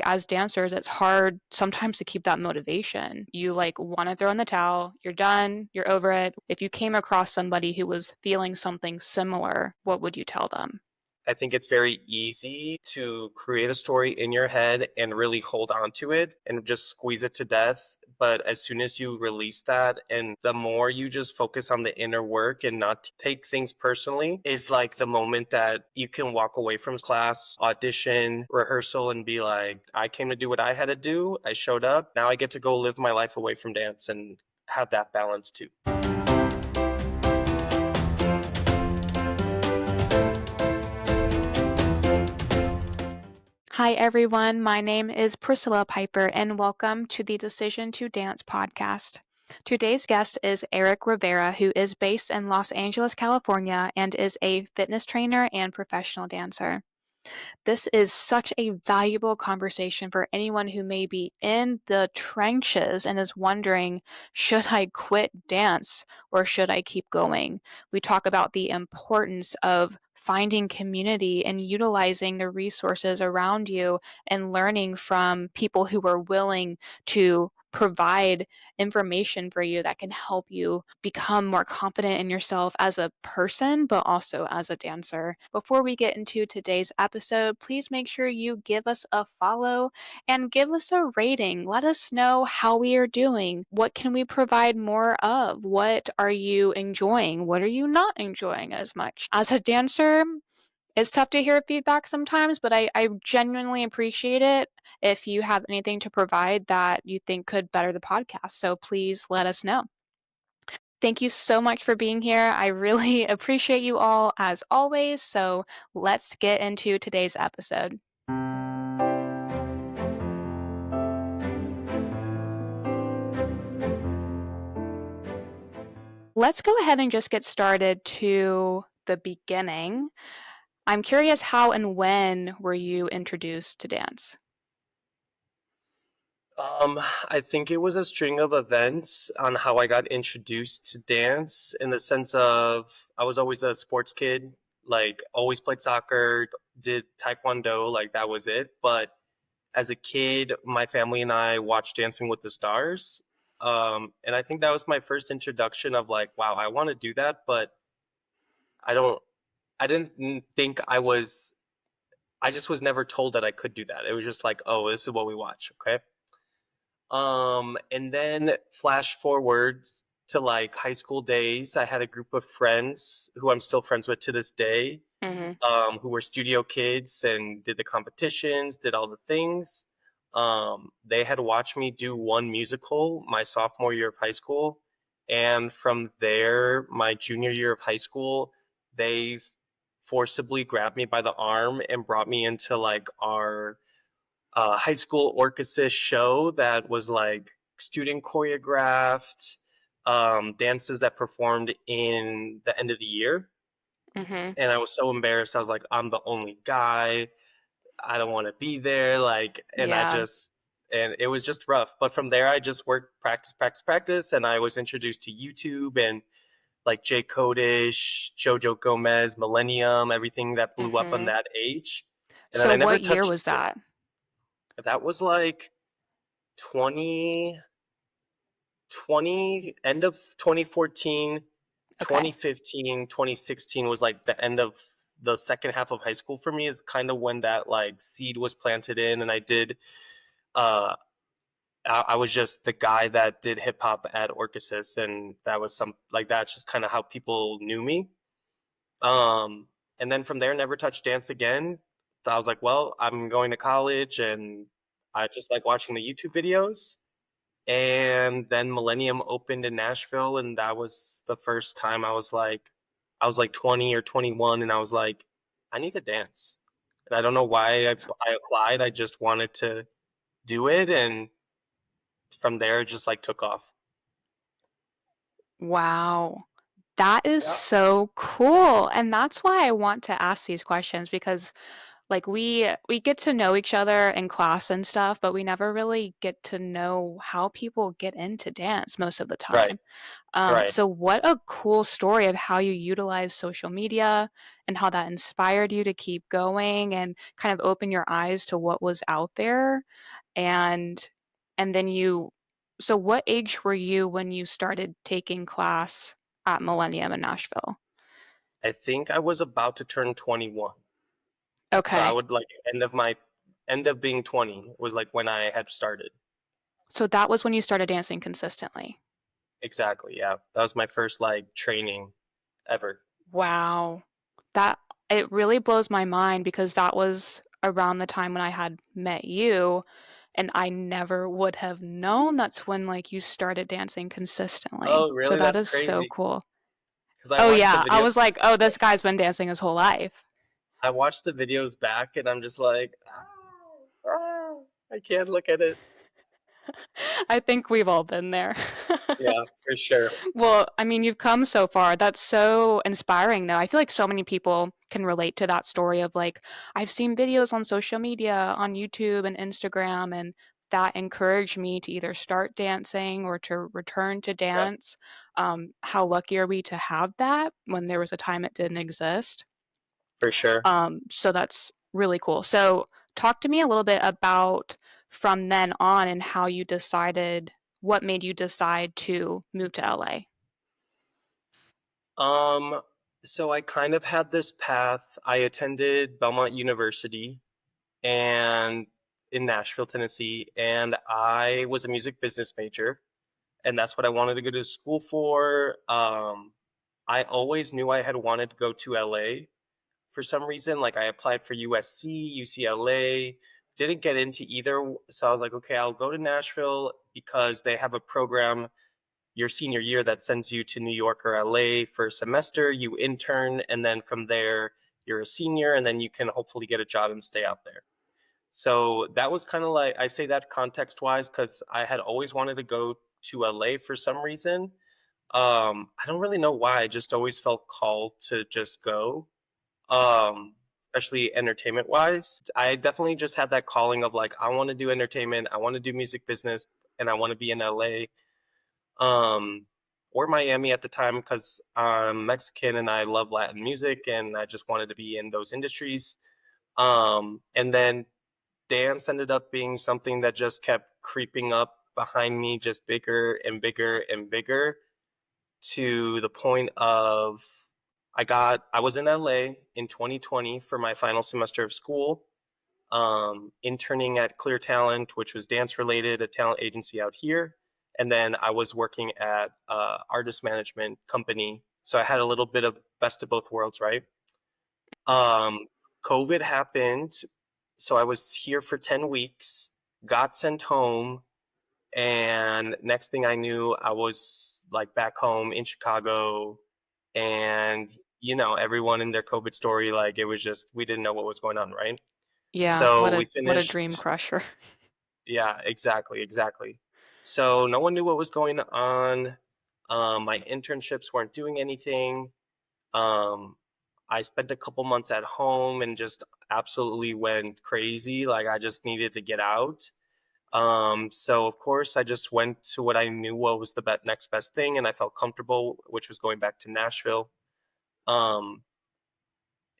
as dancers, it's hard sometimes to keep that motivation. You like want to throw in the towel, you're done, you're over it. If you came across somebody who was feeling something similar, what would you tell them? I think it's very easy to create a story in your head and really hold on to it and just squeeze it to death. But as soon as you release that, and the more you just focus on the inner work and not take things personally, is like the moment that you can walk away from class, audition, rehearsal, and be like, I came to do what I had to do. I showed up. Now I get to go live my life away from dance and have that balance too. Hi, everyone. My name is Priscilla Piper, and welcome to the Decision to Dance podcast. Today's guest is Eric Rivera, who is based in Los Angeles, California, and is a fitness trainer and professional dancer. This is such a valuable conversation for anyone who may be in the trenches and is wondering, should I quit dance or should I keep going? We talk about the importance of finding community and utilizing the resources around you and learning from people who are willing to provide information for you that can help you become more confident in yourself as a person, but also as a dancer. Before we get into today's episode, please make sure you give us a follow and give us a rating. Let us know how we are doing. What can we provide more of? What are you enjoying? What are you not enjoying as much? As a dancer, it's tough to hear feedback sometimes, but I genuinely appreciate it if you have anything to provide that you think could better the podcast. So please let us know. Thank you so much for being here. I really appreciate you all as always. So let's get into today's episode. Let's go ahead and just get started to the beginning. I'm curious, how and when were you introduced to dance? I think it was a string of events on how I got introduced to dance, in the sense of I was always a sports kid, like always played soccer, did taekwondo, like that was it. But as a kid, my family and I watched Dancing with the Stars. And I think that was my first introduction of like, wow, I want to do that, but I don't, I didn't think I just was never told that I could do that. It was just like, oh, this is what we watch. Okay. And then flash forward to like high school days, I had a group of friends who I'm still friends with to this day, Mm-hmm. who were studio kids and did the competitions, did all the things. They had watched me do one musical my sophomore year of high school. And from there, my junior year of high school, they forcibly grabbed me by the arm and brought me into like our high school orchestra show that was like student choreographed dances that performed in the end of the year. Mm-hmm. And I was so embarrassed. I was like, I'm the only guy. I don't want to be there. Like, Yeah. and it was just rough. But from there, I just worked, practice, practice, practice. And I was introduced to YouTube and like Jay Codish, Jojo Gomez, Millennium, everything that blew up on Mm-hmm. that age. And then So I never what year touched was it. that? That was like 20, 20, end of 2014, Okay. 2015, 2016 was like the end of the second half of high school for me, is kind of when that like seed was planted in. And I did, uh, I was just the guy that did hip hop at Orchesis, and that was some like that's just kind of how people knew me. Um, and then from there, never touched dance again. So I was like, well, I'm going to college, and I just like watching the YouTube videos. And then Millennium opened in Nashville, and that was the first time I was like 20 or 21, and I was like, I need to dance. And I don't know why I applied. I just wanted to do it, and from there, it just like took off. Wow. That is Yeah. so cool. And that's why I want to ask these questions because Like we get to know each other in class and stuff, but we never really get to know how people get into dance most of the Right, time. right. So what a cool story of how you utilize social media and how that inspired you to keep going and kind of open your eyes to what was out there. And and then you so what age were you when you started taking class at Millennium in Nashville? I think I was about to turn 21. So I Okay. would like end of being 20 was like when I had started. So that was when you started dancing consistently. Exactly, yeah. That was my first like training ever. Wow. That it really blows my mind because that was around the time when I had met you and I never would have known that's when like you started dancing consistently. Oh, So really? that That's is so crazy. cool. Because I Oh watched the yeah, I videos. was like, "Oh, this guy's been dancing his whole life." I watched the videos back, and I'm just like, I can't look at it. I think we've all been there. Yeah, for sure. Well, I mean, you've come so far. That's so inspiring, though. I feel like so many people can relate to that story of like, I've seen videos on social media, on YouTube and Instagram, and that encouraged me to either start dancing or to return to Yeah, dance. How lucky are we to have that when there was a time it didn't exist? for sure. So that's really cool. So, talk to me a little bit about from then on and how you decided what made you decide to move to LA. Um, so I kind of had this path. I attended Belmont University and in Nashville, Tennessee, and I was a music business major, and that's what I wanted to go to school for. I always knew I had wanted to go to LA for some reason. Like I applied for USC, UCLA, didn't get into either. So I was like, okay, I'll go to Nashville because they have a program your senior year that sends you to New York or LA for a semester. You intern, and then from there, you're a senior, and then you can hopefully get a job and stay out there. So that was kind of like, I say that context wise because I had always wanted to go to LA for some reason. I don't really know why. I just always felt called to just go, especially entertainment wise. I definitely just had that calling of like, I want to do entertainment, I want to do music business, and I want to be in LA, um, or Miami at the time because I'm Mexican and I love Latin music and I just wanted to be in those industries. And then dance ended up being something that just kept creeping up behind me, just bigger and bigger and bigger to the point of I was in LA in 2020 for my final semester of school, interning at Clear Talent, which was dance related, a talent agency out here. And then I was working at artist management company. So I had a little bit of best of both worlds, right? Um, COVID happened. So I was here for 10 weeks, got sent home. And next thing I knew, I was like back home in Chicago. And, everyone in their COVID story, like it was just, we didn't know what was going on, right? Yeah, So we what a dream finished. crusher. Yeah, exactly, exactly. So no one knew what was going on. My internships weren't doing anything. Um, I spent a couple months at home and just absolutely went crazy. Like I just needed to get out. So of course I just went to what I knew what was the next best thing, and I felt comfortable, which was going back to Nashville. Um,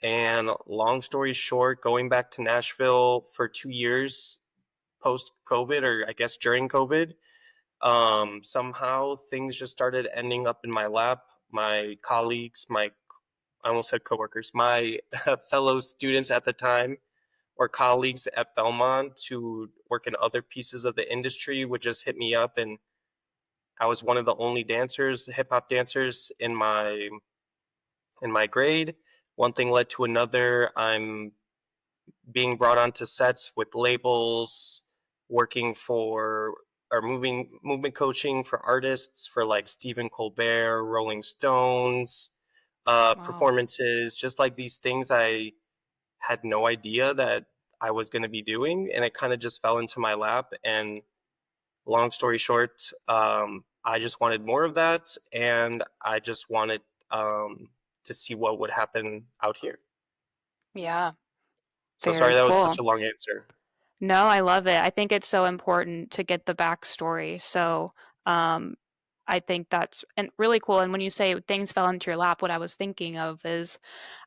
and long story short, going back to Nashville for 2 years post COVID, or I guess during COVID, somehow things just started ending up in my lap. My colleagues, I almost said coworkers, my fellow students at the time or colleagues at Belmont who work in other pieces of the industry would just hit me up, and I was one of the only dancers, hip hop dancers in my grade. One thing led to another. I'm being brought onto sets with labels, working for or movement coaching for artists for like Stephen Colbert, Rolling Stones, Wow. performances, just like these things I had no idea that I was going to be doing, and it kind of just fell into my lap. And long story short, I just wanted more of that, and I just wanted to see what would happen out here. Yeah. So sorry Very that was such cool. a long answer. No, I love it. I think it's so important to get the backstory. So, um, I think that's and really cool. And when you say things fell into your lap, what I was thinking of is,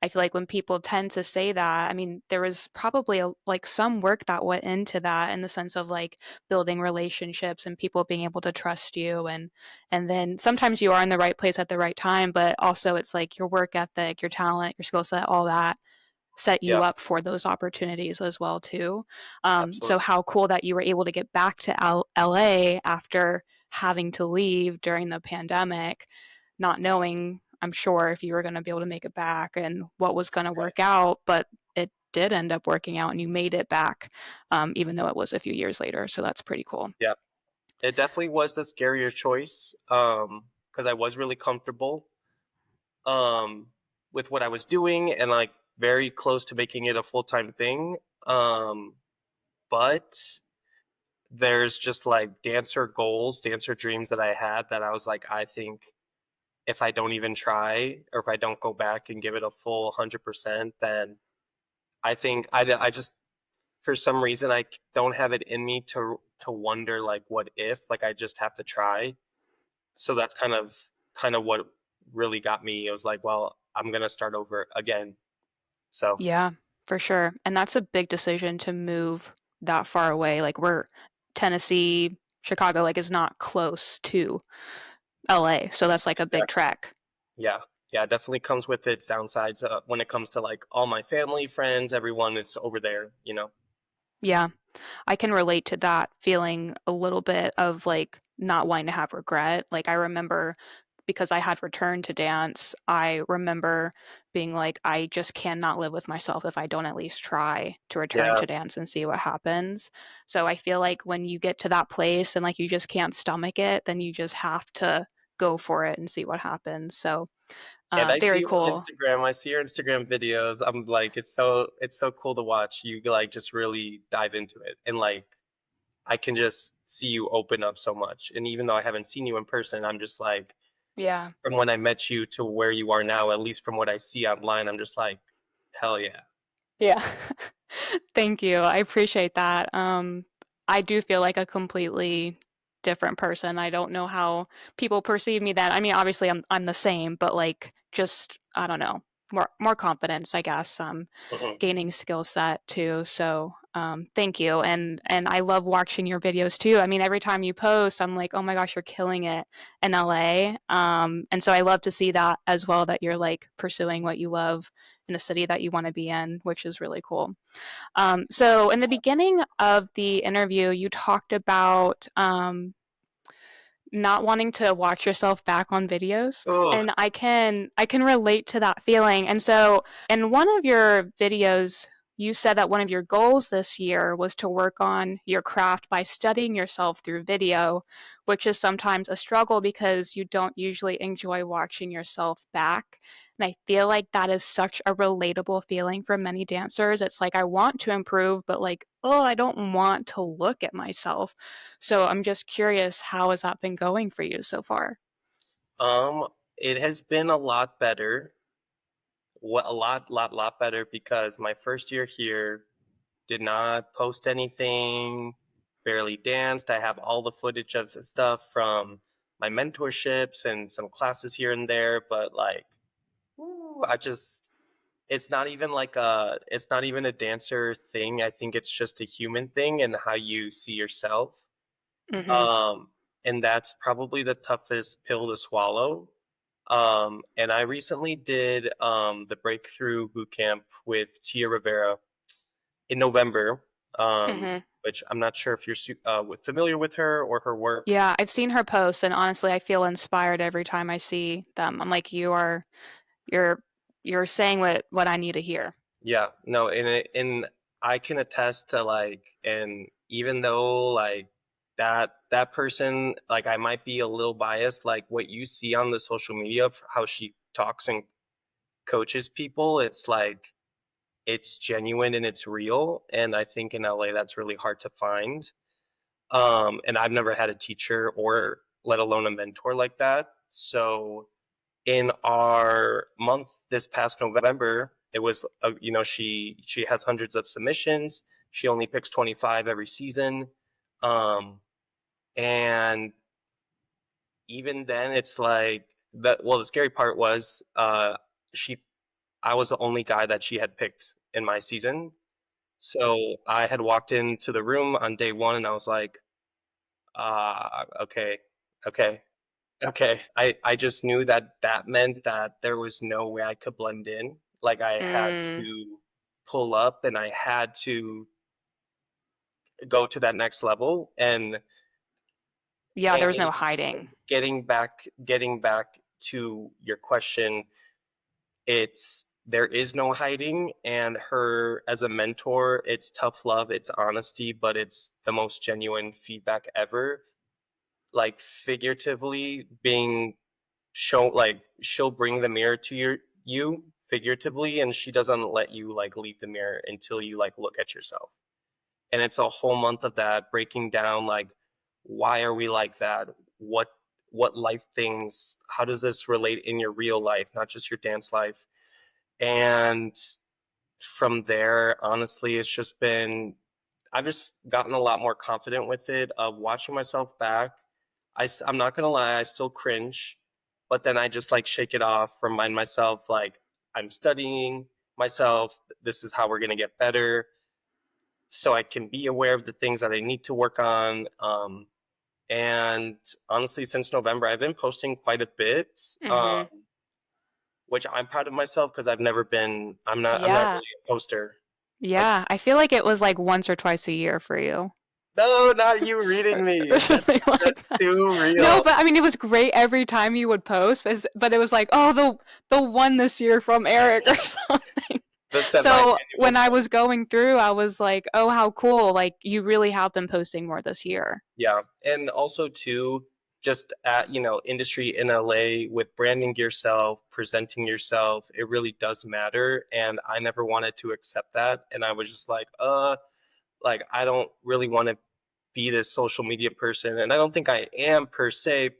I feel like when people tend to say that, I mean, there was probably like some work that went into that in the sense of like building relationships and people being able to trust you, and then sometimes you are in the right place at the right time, but also it's like your work ethic, your talent, your skill set, all that set you Yeah, up for those opportunities as well too. So absolutely. how cool that you were able to get back to LA after having to leave during the pandemic, not knowing, I'm sure, if you were going to be able to make it back and what was going to Right. work out, but it did end up working out and you made it back, even though it was a few years later. So that's pretty cool. Yeah. It definitely was the scarier choice, because I was really comfortable um with what I was doing and like very close to making it a full-time thing. Um but there's just like dancer goals, dancer dreams that I had that I was like, I think if I don't even try or if I don't go back and give it a full 100%, then I think I just for some reason I don't have it in me to wonder like what if, like I just have to try. So that's kind of what really got me. It was like, well, I'm gonna start over again. So Yeah, for sure. And that's a big decision to move that far away. Like we're Tennessee, Chicago, like is not close to LA. So that's like a big exactly, trek. yeah, yeah, it definitely comes with its downsides. When it comes to like all my family, friends, everyone is over there. You know. Yeah. I can relate to that feeling a little bit of like not wanting to have regret. Like I remember because I had returned to dance, I remember being like, I just cannot live with myself if I don't at least try to return Yeah, to dance and see what happens. So I feel like when you get to that place and like you just can't stomach it, then you just have to go for it and see what happens. So and I see very you on cool. Instagram. I see your Instagram videos. I'm like, it's so cool to watch. You like just really dive into it, and like I can just see you open up so much. And even though I haven't seen you in person, I'm just like, Yeah. from when I met you to where you are now, at least from what I see online, I'm just like, hell yeah. Yeah. Thank you. I appreciate that. I do feel like a completely different person. I don't know how people perceive me then. I mean, obviously I'm the same, but like just I don't know. More confidence, I guess. Mhm. Gaining skill set too. So, thank you. And I love watching your videos too. I mean, every time you post, I'm like, "Oh my gosh, you're killing it in LA." And so I love to see that as well that you're like pursuing what you love in the city that you want to be in, which is really cool. So in the beginning of the interview, you talked about not wanting to watch yourself back on videos, Oh, and I can relate to that feeling. And so in one of your videos, you said that one of your goals this year was to work on your craft by studying yourself through video, which is sometimes a struggle because you don't usually enjoy watching yourself back. And I feel like that is such a relatable feeling for many dancers. It's like I want to improve, but like, oh, I don't want to look at myself. So I'm just curious, how has that been going for you so far? it has been a lot better. What a lot better because my first year here did not post anything, barely danced. I have all the footage of stuff from my mentorships and some classes here and there, but like, ooh, I just it's not even a dancer thing. I think it's just a human thing and how you see yourself. Mm-hmm. Um, and that's probably the toughest pill to swallow. And I recently did the Breakthrough Bootcamp with Tia Rivera in November, Mm-hmm. which I'm not sure if you're familiar with her or her work. Yeah, I've seen her posts, and honestly, I feel inspired every time I see them. I'm like, you're you're saying what I need to hear. Yeah, no, and I can attest to like, and even though like that person, like I might be a little biased, like what you see on the social media of how she talks and coaches people, it's like it's genuine and it's real. And I think in LA that's really hard to find. And I've never had a teacher or let alone a mentor like that. So in our month this past November, it was she has hundreds of submissions. She only picks 25 every season, and even then, it's like that. Well, the scary part was she. I was the only guy that she had picked in my season, so I had walked into the room on day one, and I was like, okay, okay, okay. I just knew that that meant that there was no way I could blend in. Like I had Mm. to pull up, and I had to go to that next level. Yeah, there was And no hiding. getting back to your question, it's there is no hiding, and her as a mentor, it's tough love, it's honesty, but it's the most genuine feedback ever. Like figuratively being shown, like she'll bring the mirror to you figuratively, and she doesn't let you like leave the mirror until you like look at yourself. And it's a whole month of that, breaking down like why are we like that, what life things, how does this relate in your real life, not just your dance life. And from there, honestly, it's just been, I've just gotten a lot more confident with it, of watching myself back. I'm not gonna lie, I still cringe, but then I just like shake it off, remind myself like I'm studying myself, this is how we're gonna get better, so I can be aware of the things that I need to work on. And honestly, since November, I've been posting quite a bit, Mhm. which I'm proud of myself because I've never been. I'm not Yeah. really a poster. Like, Yeah, I feel like it was like once or twice a year for you. no, not you reading Or me. something like That's that. too No, real. but I mean, it was great every time you would post, but it was like, oh, the one this year from Eric or something. The So semi-annual when I one. was going through, I was like, oh, how cool! Like you really have been posting more this year. Yeah, and also too, just at industry in LA with branding yourself, presenting yourself, it really does matter. And I never wanted to accept that, and I was just like I don't really want to be this social media person, and I don't think I am per se,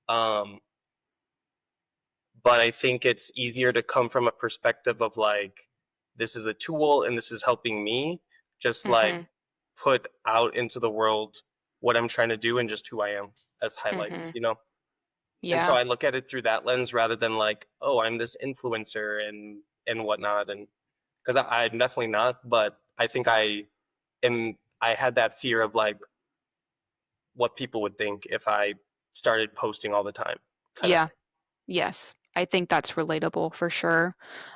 um but I think it's easier to come from a perspective of like this is a tool and this is helping me just like Mhm. put out into the world what I'm trying to do and just who I am as highlights, Mhm. And so Yeah. I look at it through that lens rather than like, oh, I'm this influencer and whatnot. And because I'm definitely not, but I think I had that fear of like what people would think if I started posting all the time, kind of Yeah. thing. Yes, I think that's relatable for sure.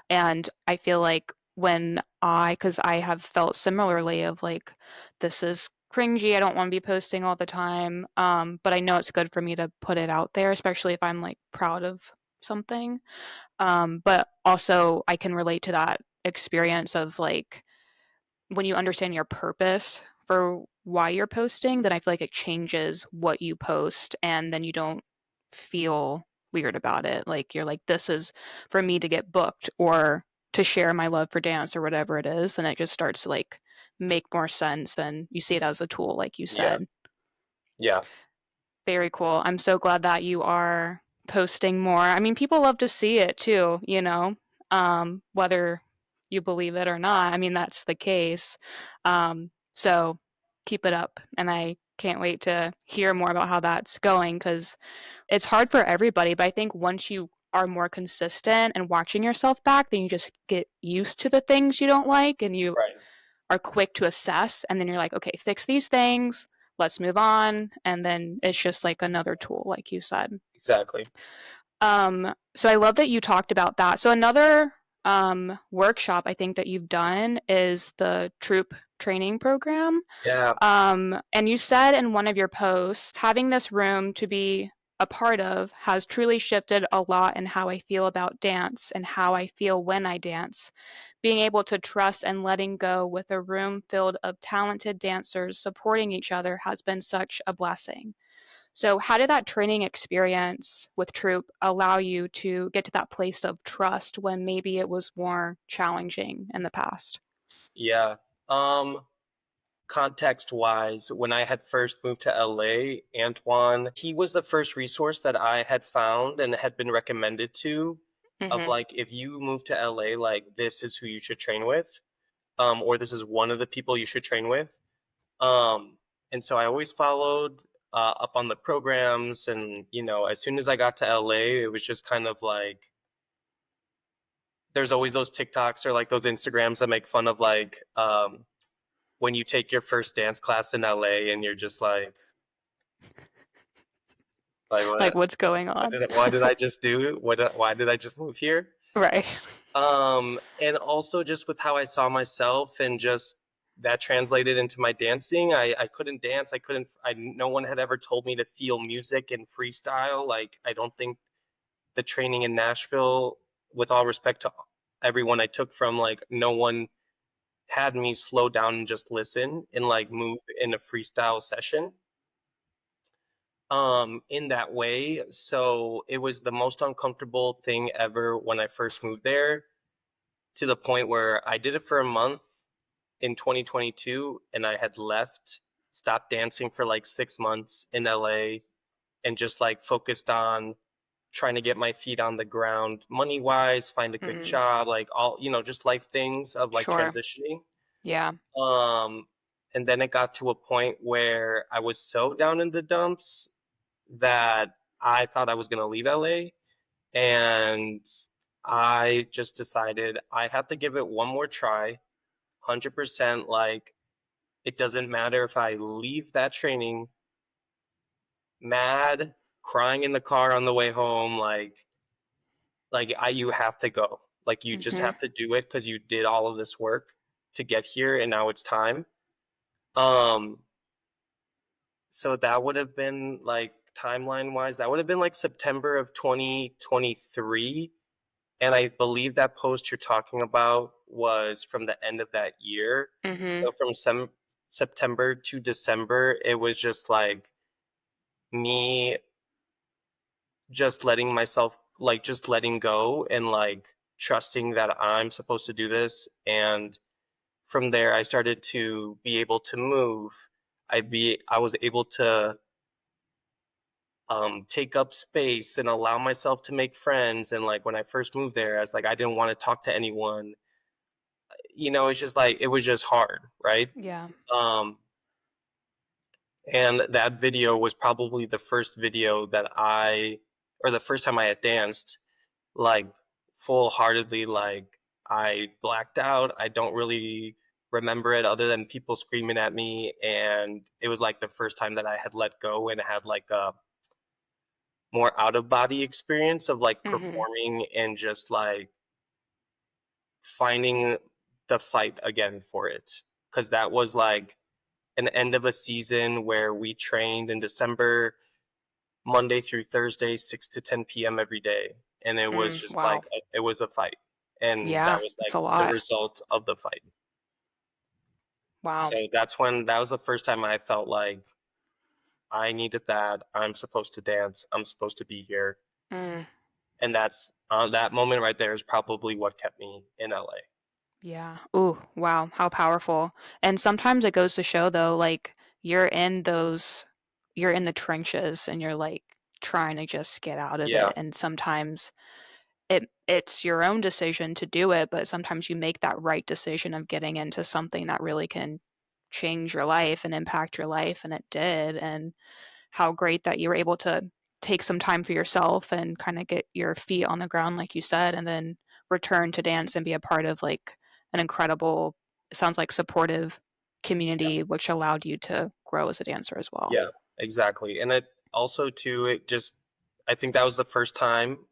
And I feel like because I have felt similarly of like, this is cringy. I don't want to be posting all the time. But I know it's good for me to put it out there, especially if I'm like proud of something. But also I can relate to that experience of like, when you understand your purpose for why you're posting, then I feel like it changes what you post and then you don't feel weird about it. Like you're like, this is for me to get booked or to share my love for dance or whatever it is. And it just starts to like make more sense than you see it as a tool, like you Yeah. said. Yeah. Very cool. I'm so glad that you are posting more. I mean, people love to see it too, whether you believe it or not. I mean, that's the case. So keep it up. And I can't wait to hear more about how that's going because it's hard for everybody. But I think once you are more consistent and watching yourself back, then you just get used to the things you don't like and you Right. are quick to assess. And then you're like, okay, fix these things. Let's move on. And then it's just like another tool, like you said. Exactly. So I love that you talked about that. So another workshop I think that you've done is the Troupe training program. Yeah. And you said in one of your posts, having this room to be a part of has truly shifted a lot in how I feel about dance and how I feel when I dance. Being able to trust and letting go with a room filled of talented dancers supporting each other has been such a blessing. So, how did that training experience with Troop allow you to get to that place of trust when maybe it was more challenging in the past? Yeah. Um, Context wise, when I had first moved to LA, Antoine, he was the first resource that I had found and had been recommended to. of Mhm. like if you move to LA, like this is who you should train with, or this is one of the people you should train with. Um, and so I always followed up on the programs, and as soon as I got to LA, it was just kind of like there's always those TikToks or like those Instagrams that make fun of like when you take your first dance class in LA, and you're just like Like, what? what's going on? Why did I just do? Why did I just move here? Right. And also just with how I saw myself, and just that translated into my dancing. I couldn't dance. No one had ever told me to feel music and freestyle. Like, I don't think the training in Nashville, with all respect to everyone I took from, like, no one had me slow down and just listen and like move in a freestyle session in that way. So it was the most uncomfortable thing ever when I first moved there, to the point where I did it for a month in 2022, and I had left, stopped dancing for like 6 months in LA, and just like focused on trying to get my feet on the ground money wise, find a good Mhm. job, like all, just life things of like Sure. transitioning. Yeah. Um, and then it got to a point where I was so down in the dumps that I thought I was going to leave LA. And I just decided I have to give it one more try, 100%. Like, it doesn't matter if I leave that training mad, crying in the car on the way home. You have to go. Like, you just Mhm. have to do it because you did all of this work to get here, and now it's time. Um, so that would have been like, timeline wise, that would have been like September of 2023. And I believe that post you're talking about was from the end of that year. Mhm. So from September to December, it was just like me just letting myself, like, just letting go, and like trusting that I'm supposed to do this. And from there, I started to be able to move. I was able to take up space and allow myself to make friends. And like when I first moved there, I was like, I didn't want to talk to anyone. It's just like, it was just hard, right? Yeah. Um, and that video was probably the first video or the first time I had danced, like, full heartedly. Like, I blacked out. I don't really remember it other than people screaming at me. And it was like the first time that I had let go and had like a more out of body experience of like Mhm. performing and just like finding the fight again for it. Cause that was like an end of a season where we trained in December, Monday through Thursday, 6 to 10 p.m. every day. And it was just Wow. like, it was a fight. And that Yeah, was it's like a the lot. result of the fight. Wow. So that was the first time I felt like I needed that. I'm supposed to dance. I'm supposed to be here. Mm. And that moment right there is probably what kept me in LA. Yeah. Ooh, wow, how powerful. And sometimes it goes to show though, like you're in the trenches and you're like trying to just get out of Yeah. it. And sometimes it's your own decision to do it, but sometimes you make that right decision of getting into something that really can change your life and impact your life, and it did. And how great that you were able to take some time for yourself and kind of get your feet on the ground, like you said, and then return to dance and be a part of like an incredible, it sounds like supportive community, which allowed you to grow as a dancer as well. Yeah, exactly. And it also too, I think that was the first time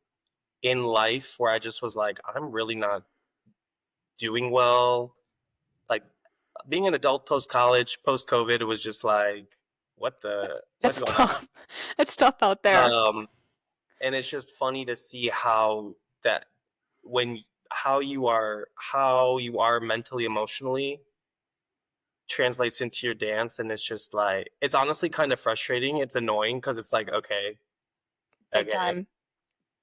in life where I just was like, I'm really not doing well. Like, being an adult post college, post COVID, it was just like, what's It's going on? tough. It's tough out there. Um, and it's just funny to see how that when how you are mentally, emotionally, translates into your dance. And it's just like, it's honestly kind of frustrating. It's annoying because it's like, okay, Big okay, time.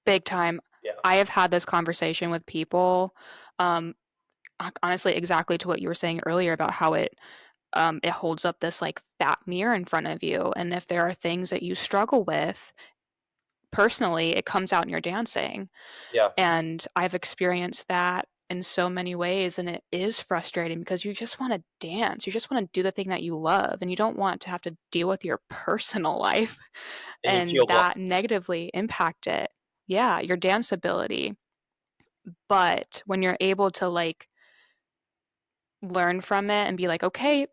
Big time. yeah, I have had this conversation with people, um, honestly, exactly to what you were saying earlier about how it holds up this like fat mirror in front of you. And if there are things that you struggle with, personally, it comes out in your dancing. Yeah. And I've experienced that in so many ways, and it is frustrating because you just want to dance. You just want to do the thing that you love, and you don't want to have to deal with your personal life And you and feel that lost. negatively impact it. Yeah, your dance ability. But when you're able to like learn from it and be like, okay,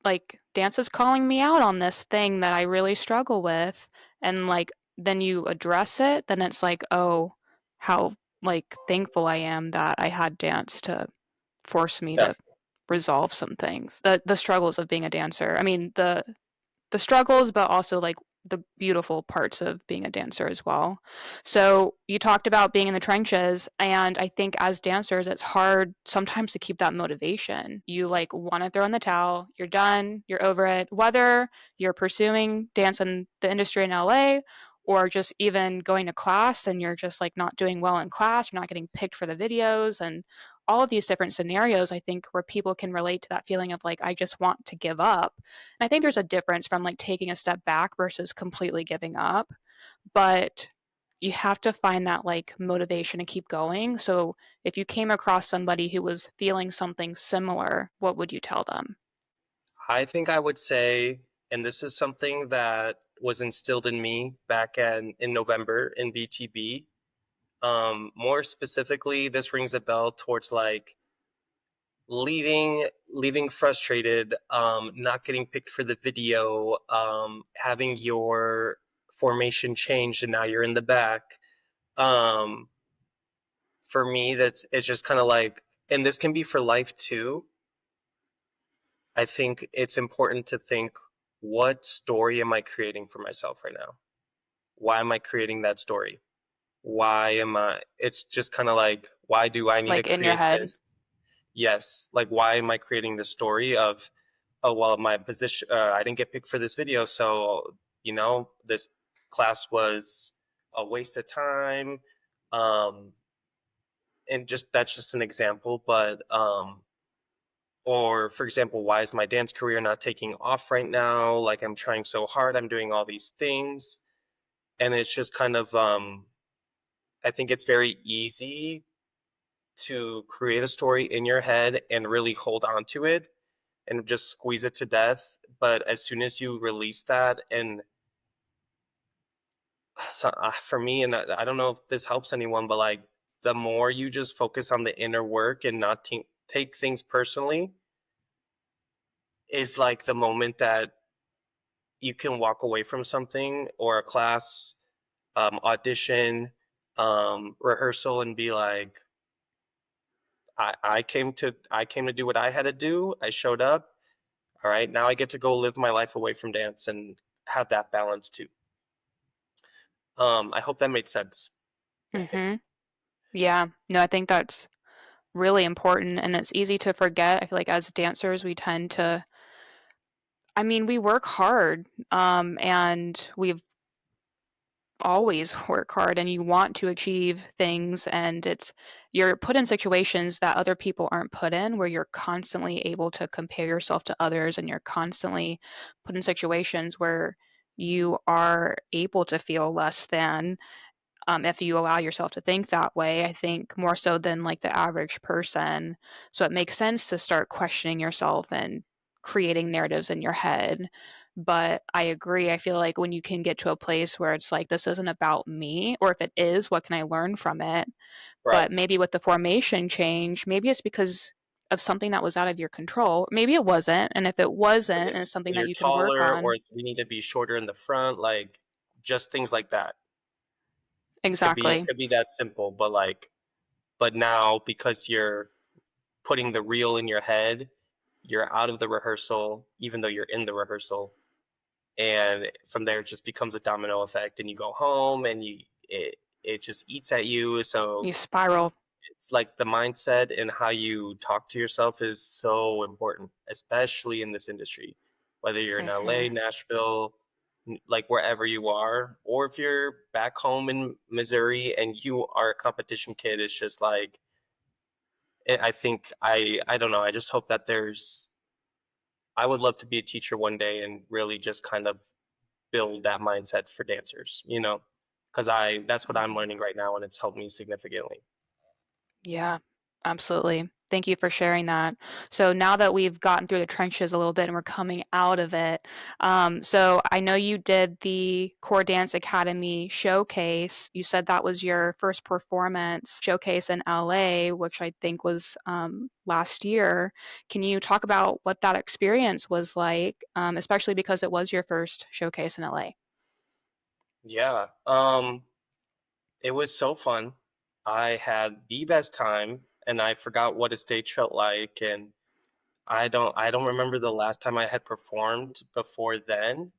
like dance is calling me out on this thing that I really struggle with, and like then you address it, then it's like, oh, how like thankful I am that I had dance to force me to Exactly. resolve some things. The struggles of being a dancer. I mean, the struggles, but also like the beautiful parts of being a dancer as well. So you talked about being in the trenches, and I think as dancers, it's hard sometimes to keep that motivation. You like want to throw in the towel, you're done, you're over it, whether you're pursuing dance in the industry in LA or just even going to class and you're just like not doing well in class, you're not getting picked for the videos and all of these different scenarios, I think, where people can relate to that feeling of like, I just want to give up. And I think there's a difference from like taking a step back versus completely giving up. But you have to find that like motivation to keep going. So if you came across somebody who was feeling something similar, what would you tell them? I think I would say, and this is something that was instilled in me back in November in BTB. More specifically, this rings a bell towards like leaving frustrated, not getting picked for the video, having your formation changed and now you're in the back. Um, for me, that's it's just kind of like, and this can be for life too. I think it's important to think, what story am I creating for myself right now? Why am I creating that story? Why am I? It's just kind of like, why do I need to Like in your create head? this? Yes, like why am I creating this story of, oh well, my position, I didn't get picked for this video, so this class was a waste of time. Um, and just that's just an example, but or for example, why is my dance career not taking off right now? Like I'm trying so hard, I'm doing all these things, and it's just kind of I think it's very easy to create a story in your head and really hold on to it and just squeeze it to death. But as soon as you release that, and so, for me, and I don't know if this helps anyone, but like the more you just focus on the inner work and not take things personally, is like the moment that you can walk away from something or a class, audition, rehearsal, and be like, I came to do what I had to do. I showed up. All right, now I get to go live my life away from dance and have that balance too. I hope that made sense. Mm-hmm. Yeah. No, I think that's really important and it's easy to forget. I feel like as dancers, we tend to, I mean, we work hard, and we've always work hard and you want to achieve things and you're put in situations that other people aren't put in where you're constantly able to compare yourself to others and you're constantly put in situations where you are able to feel less than, if you allow yourself to think that way, I think more so than like the average person. So it makes sense to start questioning yourself and creating narratives in your head. But I agree. I feel like when you can get to a place where it's like, this isn't about me, or if it is, what can I learn from it? Right. But maybe with the formation change, maybe it's because of something that was out of your control. Maybe it wasn't. And if it wasn't, and it's something that You're you can work taller, or on, we need to be shorter in the front, like just things like that. It exactly. could be that simple, but like, but now because you're putting the reel in your head, you're out of the rehearsal, even though you're in the rehearsal, and from there it just becomes a domino effect, and you go home and it just eats at you. So You spiral. it's like the mindset and how you talk to yourself is so important, especially in this industry, whether you're in LA, Hmm. Nashville, like wherever you are, or if you're back home in Missouri and you are a competition kid. It's just like, I think I don't know. I just hope that I would love to be a teacher one day and really just kind of build that mindset for dancers. because that's what I'm Mhm. learning right now, and it's helped me significantly. Yeah, absolutely. Thank you for sharing that. So now that we've gotten through the trenches a little bit and we're coming out of it, so I know you did the Core Dance Academy showcase. You said that was your first performance showcase in LA, which I think was last year. Can you talk about what that experience was like, especially because it was your first showcase in LA? Yeah. It was so fun. I had the best time, and I forgot what a stage felt like, and I don't remember the last time I had performed before then.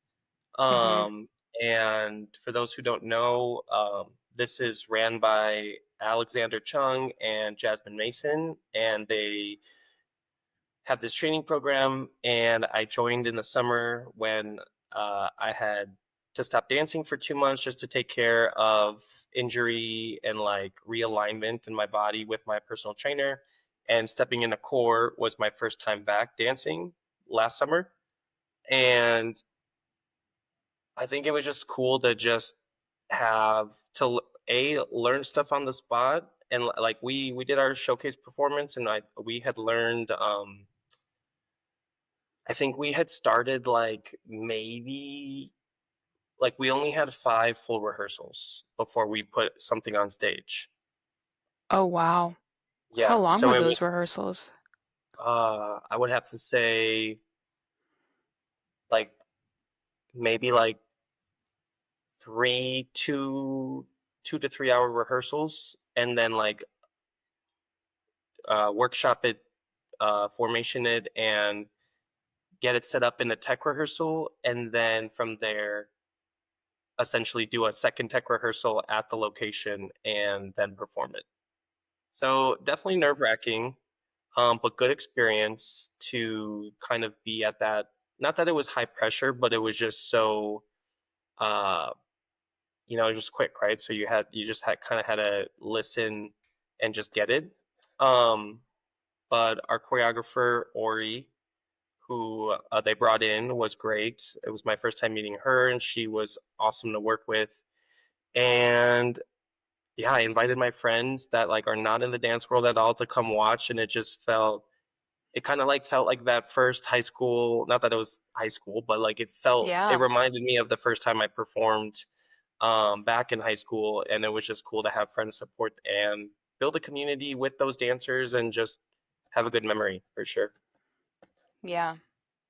Hmm. Um, and for those who don't know, this is ran by Alexander Chung and Jasmine Mason, and they have this training program. And I joined in the summer when I had to stop dancing for 2 months just to take care of injury and like realignment in my body with my personal trainer. And stepping into core was my first time back dancing last summer. And I think it was just cool to just have to learn stuff on the spot, and like we did our showcase performance, and we had learned. I think we had started like maybe like we only had 5 full rehearsals before we put something on stage. Oh, wow. How Yeah, long so were it those was. rehearsals? I would have to say like maybe like 2 to 3 hour rehearsals, and then like workshop it, formation it, and get it set up in a tech rehearsal, and then from there, essentially do a second tech rehearsal at the location and then perform it. So definitely nerve wracking, but good experience to kind of be at that. Not that it was high pressure, but it was just so, uh, just quick, right? So you just had kind of had to listen and just get it. Um, but our choreographer Ori, who they brought in, was great. It was my first time meeting her, and she was awesome to work with. And yeah, I invited my friends that like are not in the dance world at all to come watch, and it kind of like felt like that first high school. Not that it was high school, but like it Yeah. reminded me of the first time I performed back in high school, and it was just cool to have friends support and build a community with those dancers and just have a good memory for sure. Yeah.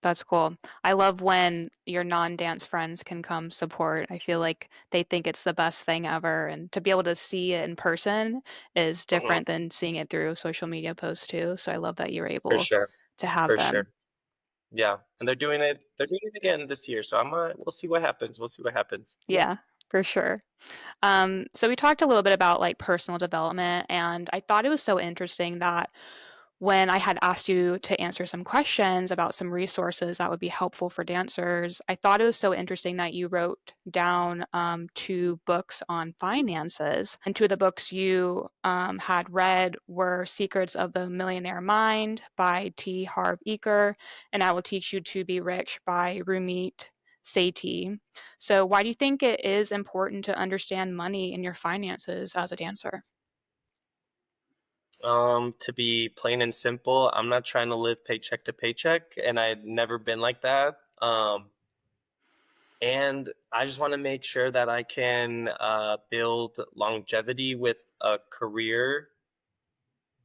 That's cool. I love when your non-dance friends can come support. I feel like they think it's the best thing ever, and to be able to see it in person is Hmm. different than seeing it through social media posts too. So I love that you're For able sure, to have for them. sure. Yeah, and they're doing it. They're doing it again this year. So we'll see what happens. We'll see what happens. Yeah. Yeah, for sure. So we talked a little bit about like personal development, and I thought it was so interesting that when I had asked you to answer some questions about some resources that would be helpful for dancers, I thought it was so interesting that you wrote down 2 books on finances. And 2 of the books you had read were Secrets of the Millionaire Mind by T. Harv Eker and I Will Teach You to Be Rich by Rumit Sethi. So, why do you think it is important to understand money and your finances as a dancer? To be plain and simple, I'm not trying to live paycheck to paycheck, and I'd never been like that. And I just want to make sure that I can build longevity with a career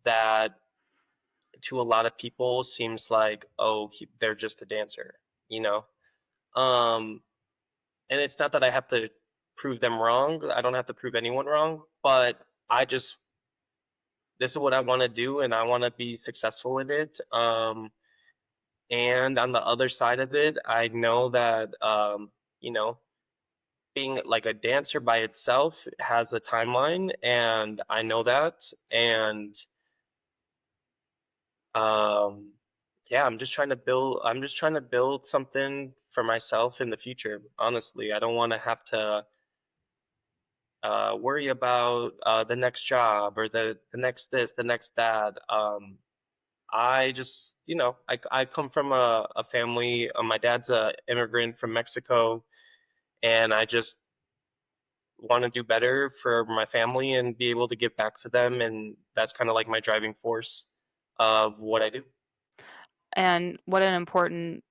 that to a lot of people seems like, oh, they're just a dancer, you know? Um, and it's not that I have to prove them wrong. I don't have to prove anyone wrong, but this is what I want to do, and I want to be successful in it. And on the other side of it, I know that, you know, being like a dancer by itself has a timeline, and I know that. And um, yeah, I'm just trying to build something for myself in the future. Honestly, I don't want to have to worry about the next job or the next this, the next that. I just, I come from a family. My dad's a immigrant from Mexico, and I just want to do better for my family and be able to give back to them, and that's kind of like my driving force of what I do. And what an important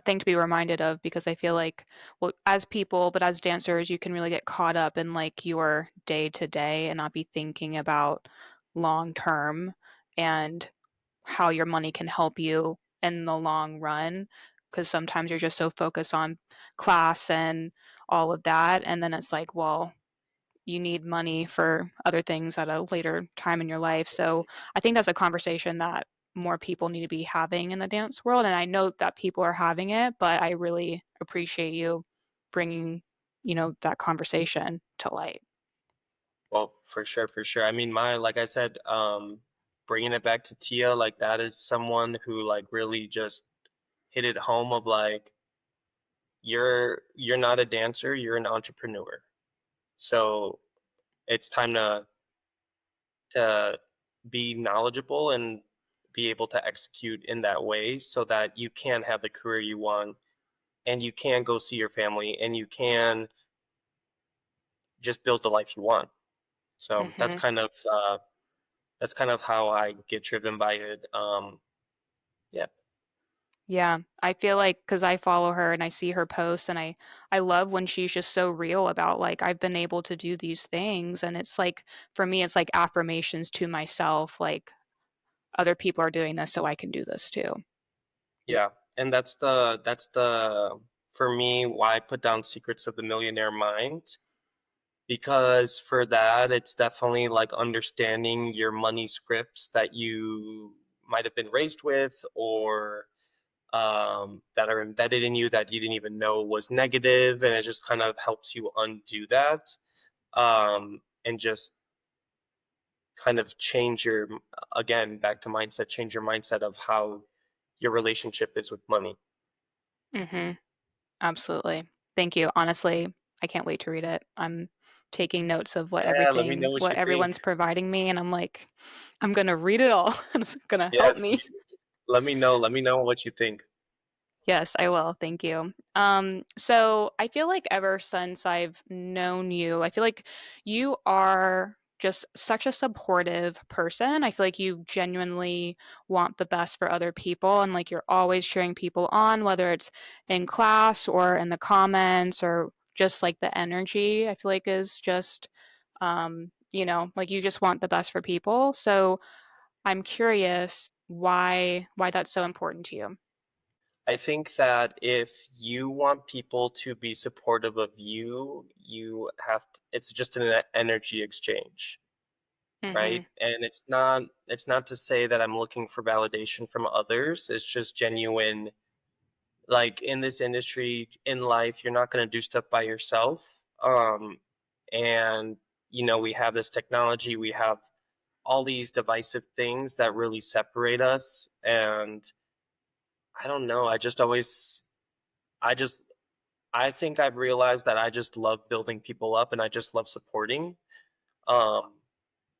thing to be reminded of, because I feel like, well, as people, but as dancers, you can really get caught up in like your day to day and not be thinking about long term and how your money can help you in the long run. Because sometimes you're just so focused on class and all of that. And then it's like, well, you need money for other things at a later time in your life. So I think that's a conversation that more people need to be having in the dance world. And I know that people are having it, but I really appreciate you bringing, that conversation to light. Well, for sure, for sure. I mean, like I said, bringing it back to Tia, like that is someone who like really just hit it home of like you're not a dancer, you're an entrepreneur. So it's time to be knowledgeable and be able to execute in that way so that you can have the career you want and you can go see your family and you can just build the life you want. So Hmm. that's kind of how I get driven by it. Yeah, Yeah, I feel like, because I follow her and I see her posts, and I love when she's just so real about like, I've been able to do these things, and it's like, for me it's like affirmations to myself, like other people are doing this, so I can do this too. yeah, and that's the for me why I put down Secrets of the Millionaire Mind, because for that it's definitely like understanding your money scripts that you might have been raised with or that are embedded in you that you didn't even know was negative, and it just kind of helps you undo that, and just kind of change your, again, back to mindset, change your mindset of how your relationship is with money. Hmm. Absolutely. Thank you. Honestly, I can't wait to read it. I'm taking notes of Yeah, let me know what what you think. everyone's providing me, and I'm like, I'm gonna read it all, and it's gonna help Yes, me. let me know what you think. Yes, I will. Thank you. So I feel like ever since I've known you, I feel like you are just such a supportive person. I feel like you genuinely want the best for other people, and like you're always cheering people on, whether it's in class or in the comments, or just like the energy, I feel like is just like you just want the best for people. So I'm curious why that's so important to you. I think that if you want people to be supportive of you, it's just an energy exchange, right? Mhm. And it's not to say that I'm looking for validation from others. It's just genuine. Like in this industry, in life, you're not going to do stuff by yourself. And we have this technology, we have all these divisive things that really separate us. And I don't know. I just, I think I've realized that I just love building people up and I just love supporting. Um,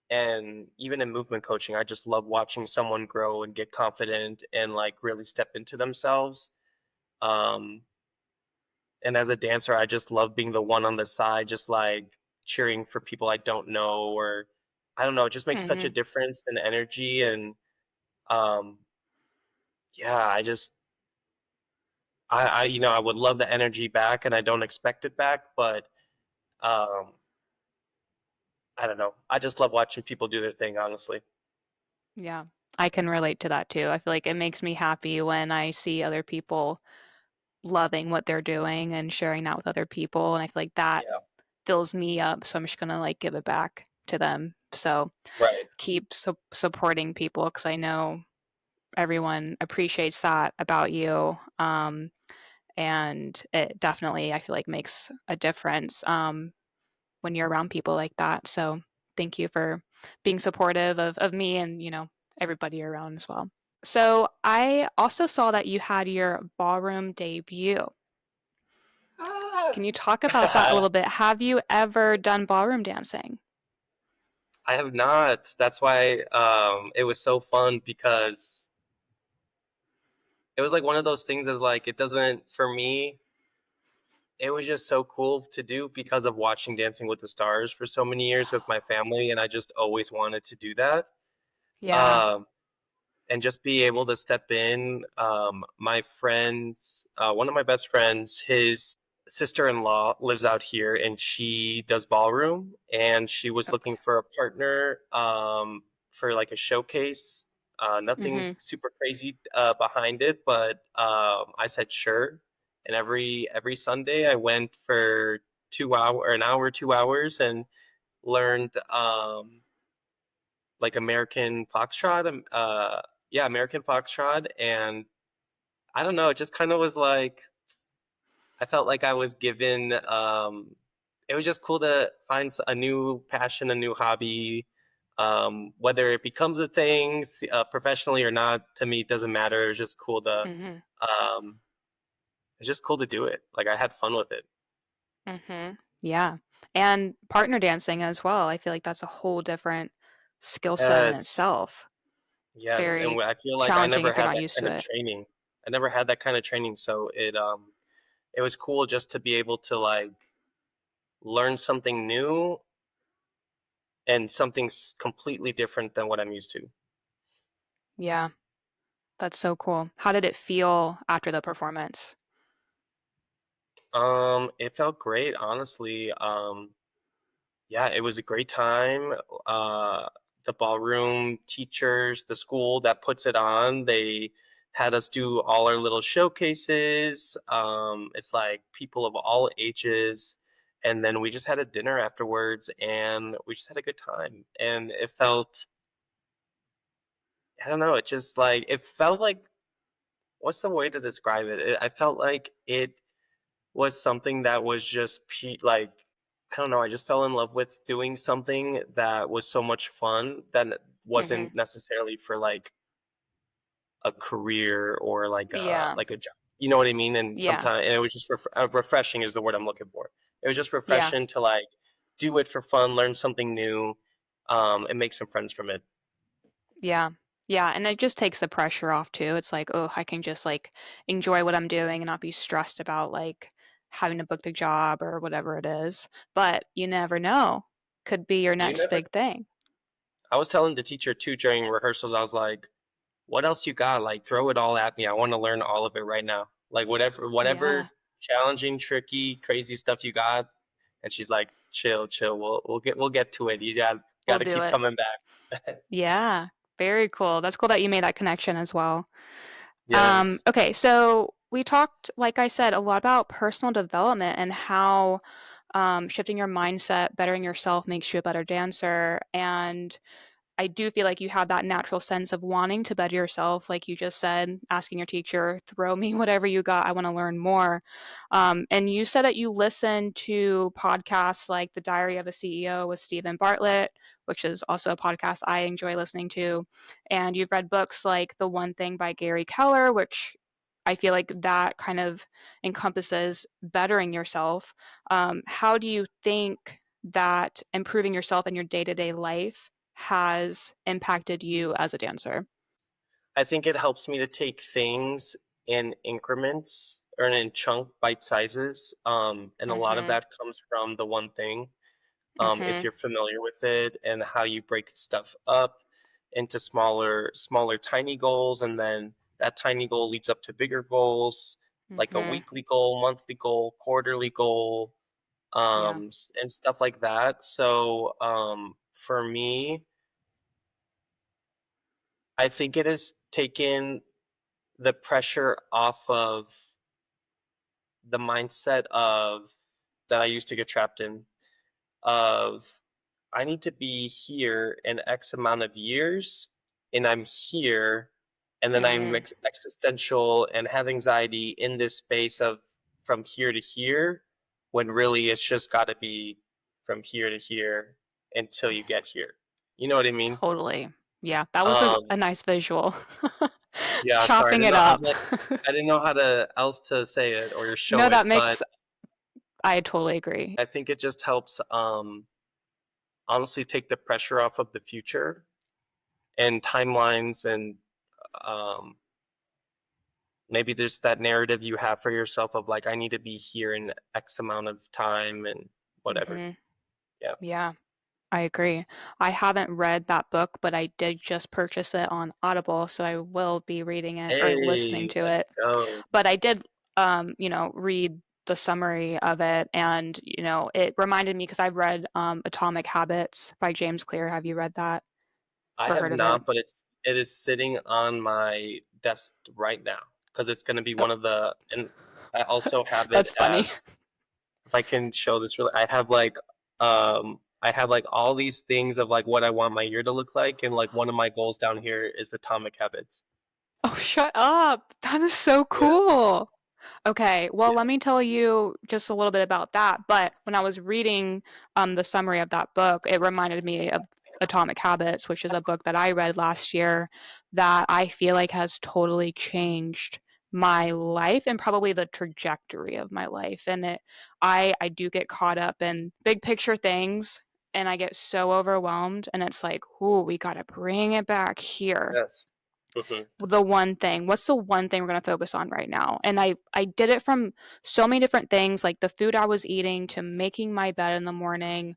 and even in movement coaching, I just love watching someone grow and get confident and like really step into themselves. Um, and as a dancer, I just love being the one on the side, just like cheering for people I don't know, or I don't know, it just makes such a Mhm. difference in energy. And um, yeah, I would love the energy back, and I don't expect it back, but um, I don't know. I just love watching people do their thing, honestly. Yeah, I can relate to that too. I feel like it makes me happy when I see other people loving what they're doing and sharing that with other people, and I feel like that Yeah, fills me up, so I'm just gonna, like, give it back to them. So, right. keep supporting people, because I know everyone appreciates that about you, and it definitely, I feel like, makes a difference, when you're around people like that. So, thank you for being supportive of me and, everybody around as well. So I also saw that you had your ballroom debut. Can you talk about that a I little bit? Have you ever done ballroom dancing? have not. That's why it was so fun, because it was like one of those things, is like it doesn't, for me, it was just so cool to do because of watching Dancing with the Stars for so many years with my family, and I just always wanted to do that. Yeah. Um, and just be able to step in. My friends, one of my best friends, his sister-in-law lives out here, and she does ballroom, and she was Okay. looking for a partner for like a showcase. Nothing Mhm. super crazy behind it, but I said sure. And every Sunday, I went for 2 hour, an hour, 2 hours, and learned like American Foxtrot. Yeah, American Foxtrot, and I don't know, it just kind of was like I felt like I was given. It was just cool to find a new passion, a new hobby. Whether it becomes a thing professionally or not, to me, it doesn't matter. It's just cool to. Mhm. Um, it's just cool to do it. Like I had fun with it. Mhm. Yeah. And partner dancing as well. I feel like that's a whole different skill set in Yes, itself. yes, and Very I feel like I challenging never if you're had not that used kind to of it. training. I never had that kind of training, so it was cool just to be able to like learn something new and something's completely different than what I'm used to. Yeah. That's so cool. How did it feel after the performance? It felt great, honestly. Yeah, it was a great time. Uh, the ballroom teachers, the school that puts it on, they had us do all our little showcases. It's like people of all ages. And then we just had a dinner afterwards and we just had a good time. And it felt, I don't know, it just like, it felt like, what's the way to describe it? I felt like it was something that was just like I don't know, I just fell in love with doing something that was so much fun that Mhm. wasn't necessarily for like a career or Yeah. like a job. You know what I mean? And Yeah. sometimes and it was just refreshing is the word I'm looking for. It was just Yeah. refreshing to like do it for fun, learn something new, and make some friends from it. Yeah. Yeah, and it just takes the pressure off too. It's like, "Oh, I can just, like, enjoy what I'm doing and not be stressed about, like, having to book the job or whatever it is." But you never know. Could be your You next never big thing. I was telling the teacher too during rehearsals, I was like, what else you got? Like throw it all at me. I want to learn all of it right now. Like Yeah. whatever challenging, tricky, crazy stuff you got. And she's like, chill, chill. We'll get to it. You got We'll to do keep it. coming back. Yeah. Very cool. That's cool that you made that connection as well. Yes. Okay, so we talked, like I said, a lot about personal development and how shifting your mindset, bettering yourself makes you a better dancer. And I do feel like you have that natural sense of wanting to better yourself, like you just said, asking your teacher, throw me whatever you got, I want to learn more. And you said that you listen to podcasts like The Diary of a CEO with Stephen Bartlett, which is also a podcast I enjoy listening to. And you've read books like The One Thing by Gary Keller, which I feel like that kind of encompasses bettering yourself. How do you think that improving yourself in your day to day life has impacted you as a dancer? I think it helps me to take things in increments or in chunk bite sizes. And a lot of Mhm. that comes from the one thing. If Mhm. you're familiar with it and how you break stuff up into smaller tiny goals, and then that tiny goal leads up to bigger goals like a Mhm. weekly goal, monthly goal, quarterly goal, Yeah. and stuff like that. So for me, I think it has taken the pressure off of the mindset of that I used to get trapped in of I need to be here in X amount of years, and I'm here, and then I'm Mhm. existential and have anxiety in this space of from here to here, when really it's just got to be from here to here until you get here. You know what I mean? Totally. Yeah, that was a Um, nice visual. yeah. Sorry, I Chopping didn't it know. I'm up. like, I didn't know how to else to say it or No, show that it, but makes I totally agree. I think it just helps. Honestly, take the pressure off of the future and timelines and um, maybe there's that narrative you have for yourself of like, I need to be here in X amount of time and whatever. Hmm. Yeah. Yeah, I agree. I haven't read that book, but I did just purchase it on Audible, so I will be reading it or listening Hey, to let's it. go. But I did, read the summary of it, and it reminded me because I've read Atomic Habits by James Clear. Have you read that I or have heard of it? not, but it is sitting on my desk right now because it's going to be Oh, one of the, and I also have it that's funny. as, if I can show this really, I have like all these things of like what I want my year to look like, and like one of my goals down here is Atomic Habits. Oh, shut up. That is so Yeah, cool. Okay, well, yeah, let me tell you just a little bit about that. But when I was reading the summary of that book, it reminded me of Atomic Habits, which is a book that I read last year that I feel like has totally changed my life and probably the trajectory of my life. And I do get caught up in big picture things, and I get so overwhelmed, and it's like, ooh, we got to bring it back here. yes. Hmm. The one thing, what's the one thing we're going to focus on right now? And I did it from so many different things, like the food I was eating to making my bed in the morning,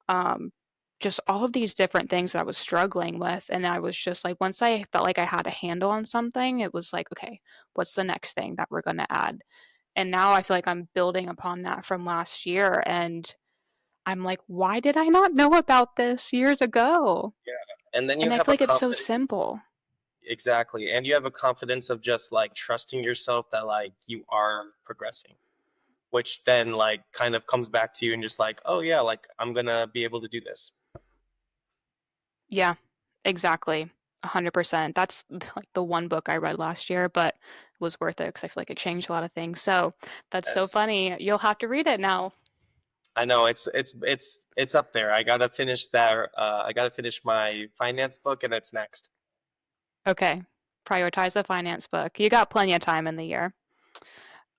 um, just all of these different things that I was struggling with. And I was just like, once I felt like I had a handle on something, it was like, okay, what's the next thing that we're going to add? And now I feel like I'm building upon that from last year, and I'm like, why did I not know about this years ago? Yeah. And then you And I have feel a like it's so confidence. simple. Exactly. And you have a confidence of just like trusting yourself that like you are progressing, which then like kind of comes back to you and just like, oh yeah, like I'm gonna be able to do this. Yeah, exactly. 100%. That's like the one book I read last year, but it was worth it because I feel like it changed a lot of things. So that's so Yes. funny. You'll have to read it now. I know it's up there. I gotta finish that. I gotta finish my finance book, and it's next. Okay. Prioritize the finance book. You got plenty of time in the year.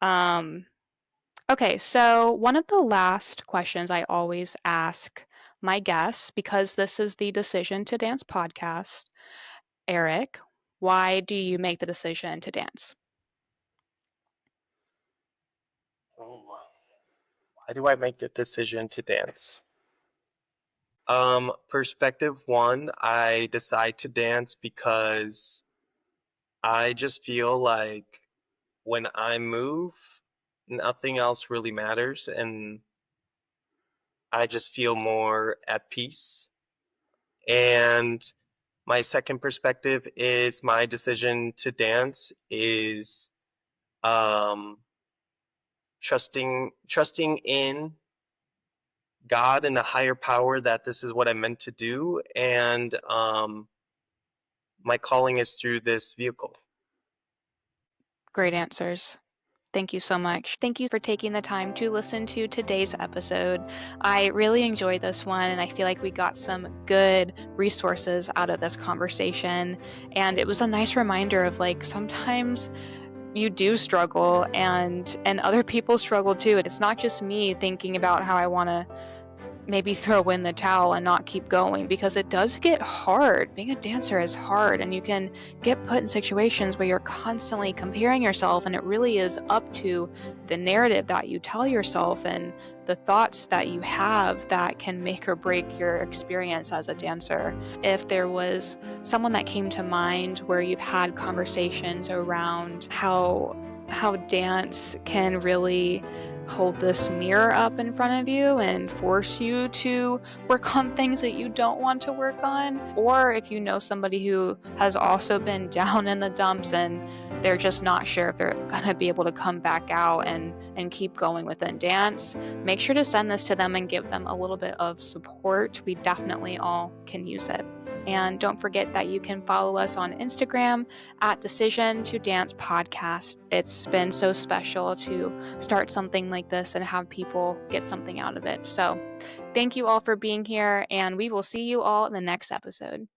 Um, okay, so one of the last questions I always ask my guests, because this is the Decision to Dance podcast, Eric, why do you make the decision to dance? Oh, why do I make the decision to dance? Perspective one, I decide to dance because I just feel like when I move, nothing else really matters, and I just feel more at peace. And my second perspective is my decision to dance is um, trusting in God and a higher power that this is what I'm meant to do, and my calling is through this vehicle. Great answers. Thank you so much. Thank you for taking the time to listen to today's episode. I really enjoyed this one, and I feel like we got some good resources out of this conversation. And it was a nice reminder of like sometimes you do struggle and other people struggle too. It's not just me thinking about how I want to maybe throw in the towel and not keep going, because it does get hard. Being a dancer is hard, and you can get put in situations where you're constantly comparing yourself, and it really is up to the narrative that you tell yourself and the thoughts that you have that can make or break your experience as a dancer. If there was someone that came to mind where you've had conversations around how dance can really hold this mirror up in front of you and force you to work on things that you don't want to work on, or if you know somebody who has also been down in the dumps and they're just not sure if they're going to be able to come back out and keep going within dance, make sure to send this to them and give them a little bit of support. We definitely all can use it. And don't forget that you can follow us on Instagram at Decision to Dance Podcast. It's been so special to start something like this and have people get something out of it. So, thank you all for being here, and we will see you all in the next episode.